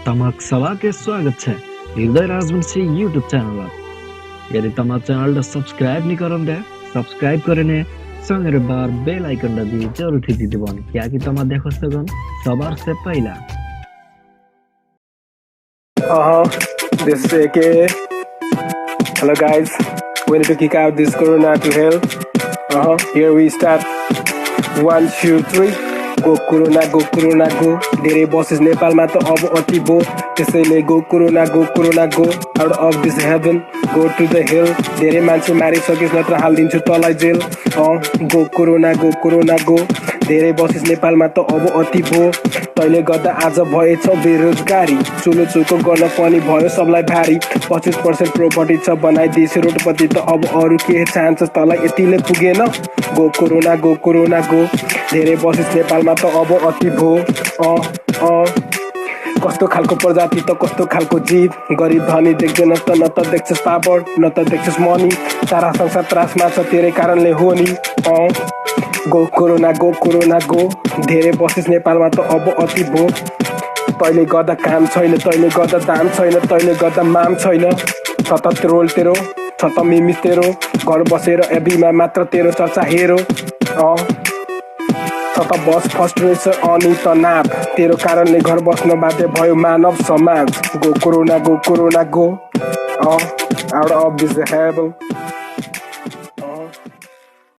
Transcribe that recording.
તમાક સવા કે સ્વાગત છે હૃદય રાજવંશી યુટ્યુબ ચેનલ यदि तम चैनल सब्सक्राइब नहीं करन दे सब्सक्राइब करे संगे बार बेल आइकन दबी जरूर थी दीवन क्या कि तम देखो सकन सबार से पहला this is AK. Hello guys, we need to kick out this corona to hell. Here we start. 1 2 3 go corona go धेरै बसेस नेपालमा त अब अति भो त्यसैले go corona go out of this heaven go to the hill धेरै मान्छे मारिसकेस् नत्र हाल्दिन्छु तलाई जेल go corona go धेरै बसेस नेपालमा त अब अति भो तैले गर्दा आज भएछ बेरोजगारी चुलो चुको गर्न पनि भयो सबलाई भारी 25% प्रोपर्टी छ बनाइदिएछ रोडपति त अब अरु के चाहन्छस् तलाई यतिले पुगेन go corona go धेरै बसेस नेपालमा त अब अति भो कस्तो खालको प्रजाति त कस्तो खालको जीव गरीब धनी देख्दैनस् त न त देख्छस् पावर न त देख्छस् मनी सारा संसार त्रासमा छ तेरै कारणले हो नि go corona go धेरै बसेस नेपालमा त अब अति भो तैले गर्दा काम छैन तैले गर्दा दाम छैन तैले गर्दा माम छैन छ त ट्रोल तेरो छ त मिमिस तेरो घर बसेर एबीमा मात्र तेरो चर्चा हेरो त बस फर्स्ट रहेछ अनि त नाप तेरो कारणले घर बस्न बाध्य भयो मानव समाज go corona go out of this heaven